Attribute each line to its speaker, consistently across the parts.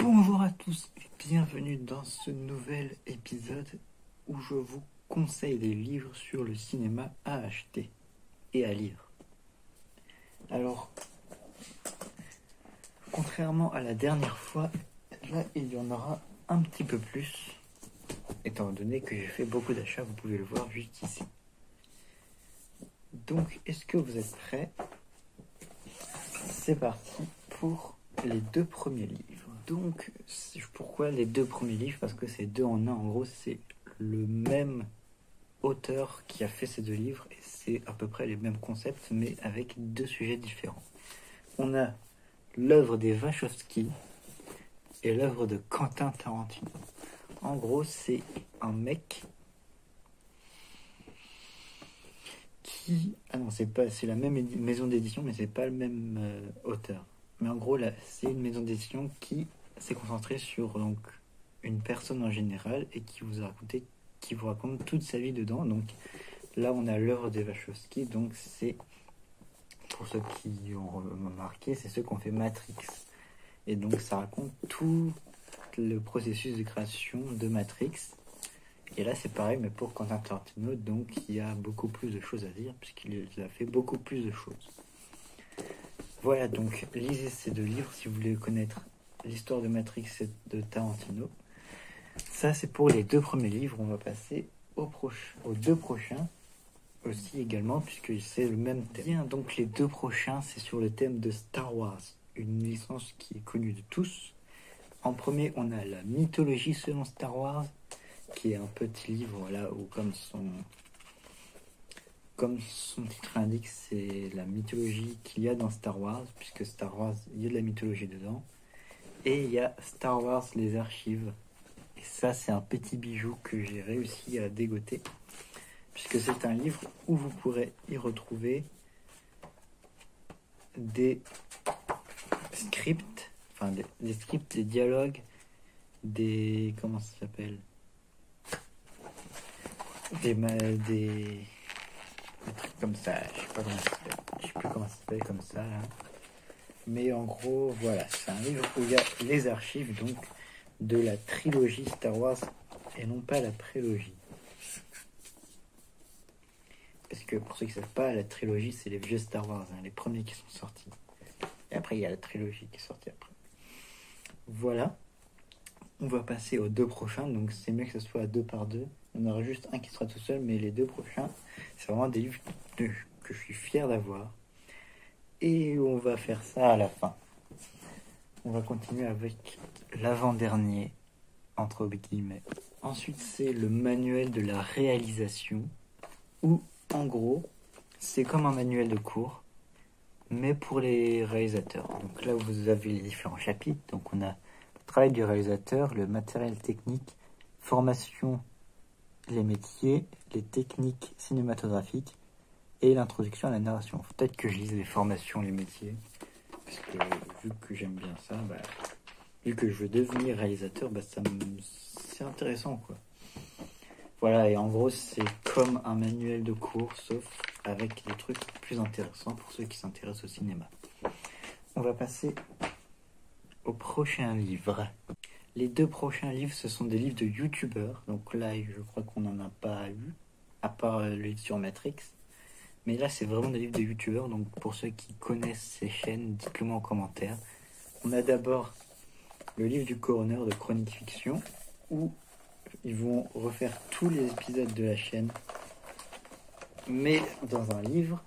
Speaker 1: Bonjour à tous et bienvenue dans ce nouvel épisode où je vous conseille des livres sur le cinéma à acheter et à lire. Alors, contrairement à la dernière fois, là il y en aura un petit peu plus, étant donné que j'ai fait beaucoup d'achats, vous pouvez le voir juste ici. Donc, est-ce que vous êtes prêts? C'est parti pour les deux premiers livres. Donc, pourquoi les deux premiers livres? Parce que c'est deux en un. En gros, c'est le même auteur qui a fait ces deux livres et c'est à peu près les mêmes concepts, mais avec deux sujets différents. On a l'œuvre des Wachowski et l'œuvre de Quentin Tarantino. En gros, c'est un mec qui... Ah non, c'est la même maison d'édition, mais c'est pas le même auteur. Mais en gros, là, c'est une maison d'édition qui s'est concentrée sur donc une personne en général et qui vous raconte toute sa vie dedans. Donc là, on a l'œuvre des Wachowski. Donc c'est, pour ceux qui ont remarqué, c'est ceux qui ont fait Matrix. Et donc ça raconte tout le processus de création de Matrix. Et là, c'est pareil, mais pour Quentin Tarantino, donc il y a beaucoup plus de choses à dire puisqu'il a fait beaucoup plus de choses. Voilà, donc lisez ces deux livres si vous voulez connaître l'histoire de Matrix et de Tarantino. Ça, c'est pour les deux premiers livres. On va passer aux deux prochains aussi également, puisque c'est le même thème. Bien, donc les deux prochains, c'est sur le thème de Star Wars, une licence qui est connue de tous. En premier, on a la mythologie selon Star Wars, qui est un petit livre là où, comme son titre indique, c'est la mythologie qu'il y a dans Star Wars, puisque Star Wars, il y a de la mythologie dedans. Et il y a Star Wars, les archives. Et ça, c'est un petit bijou que j'ai réussi à dégoter, puisque c'est un livre où vous pourrez y retrouver des scripts, des scripts, des dialogues, comment ça s'appelle, des trucs comme ça, je sais plus comment ça s'appelle comme ça là. Mais en gros, voilà, c'est un livre où il y a les archives donc de la trilogie Star Wars et non pas la prélogie. Parce que pour ceux qui ne savent pas, la trilogie c'est les vieux Star Wars, les premiers qui sont sortis. Et après il y a la trilogie qui est sortie après. Voilà. On va passer aux deux prochains, donc c'est mieux que ce soit à deux par deux. On aura juste un qui sera tout seul, mais les deux prochains, c'est vraiment des livres que je suis fier d'avoir. Et on va faire ça à la fin. On va continuer avec l'avant-dernier, entre guillemets. Ensuite, c'est le manuel de la réalisation, où, en gros, c'est comme un manuel de cours, mais pour les réalisateurs. Donc là, vous avez les différents chapitres. Donc on a le travail du réalisateur, le matériel technique, formation, les métiers, les techniques cinématographiques et l'introduction à la narration. Faut peut-être que je lise les formations, les métiers, parce que vu que j'aime bien ça, vu que je veux devenir réalisateur, c'est intéressant quoi. Voilà, et en gros c'est comme un manuel de cours, sauf avec des trucs plus intéressants pour ceux qui s'intéressent au cinéma. On va passer au prochain livre. Les deux prochains livres, ce sont des livres de youtubeurs. Donc là, je crois qu'on n'en a pas eu, à part le livre sur Matrix. Mais là, c'est vraiment des livres de youtubeurs. Donc pour ceux qui connaissent ces chaînes, dites-le moi en commentaire. On a d'abord le livre du coroner de Chronique Fiction, où ils vont refaire tous les épisodes de la chaîne, mais dans un livre,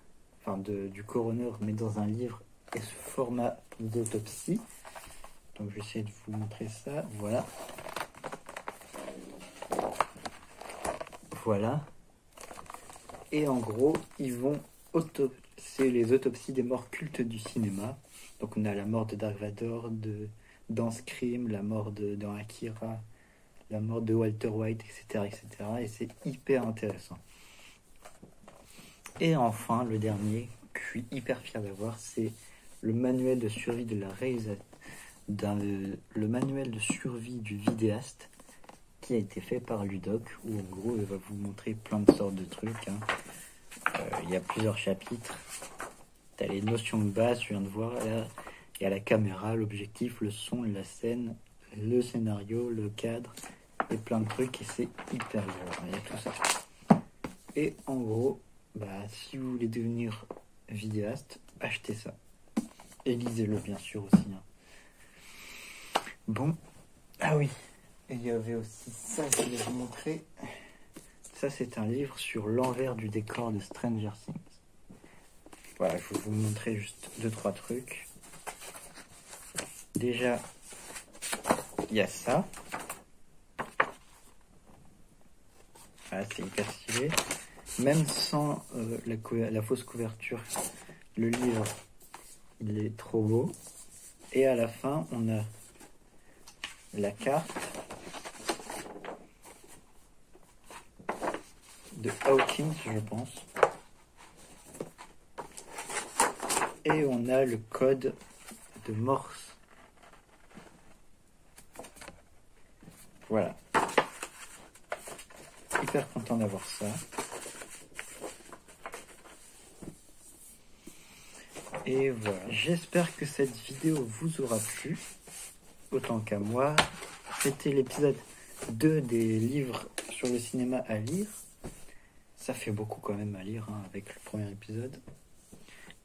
Speaker 1: du coroner, mais dans un livre et ce format d'autopsie. Donc je vais essayer de vous montrer ça. Voilà. Voilà. Et en gros, ils vont c'est les autopsies des morts cultes du cinéma. Donc on a la mort de Dark Vador, dans Scream, la mort dans Akira, la mort de Walter White, etc. etc. Et c'est hyper intéressant. Et enfin, le dernier, que je suis hyper fier d'avoir, c'est le manuel de survie de la réalisation. Le manuel de survie du vidéaste qui a été fait par Ludoc, où en gros il va vous montrer plein de sortes de trucs. Il y a plusieurs chapitres. T'as les notions de base, je viens de voir là. Il y a la caméra, l'objectif, le son, la scène, le scénario, le cadre et plein de trucs et c'est hyper bien. Il y a tout ça. Et en gros, si vous voulez devenir vidéaste, achetez ça. Et lisez-le bien sûr aussi. Bon, ah oui, et il y avait aussi ça, je voulais vous montrer. Ça, c'est un livre sur l'envers du décor de Stranger Things. Voilà, je vais vous montrer juste 2-3 trucs. Déjà, il y a ça. Voilà, c'est hyper stylé. Même sans la fausse couverture, le livre, il est trop beau. Et à la fin, on a la carte de Hawkins, je pense. Et on a le code de Morse. Voilà. Hyper content d'avoir ça. Et voilà. J'espère que cette vidéo vous aura plu. Autant qu'à moi. C'était l'épisode 2 des livres sur le cinéma à lire. Ça fait beaucoup quand même à lire avec le premier épisode.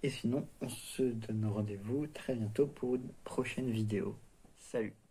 Speaker 1: Et sinon, on se donne rendez-vous très bientôt pour une prochaine vidéo. Salut!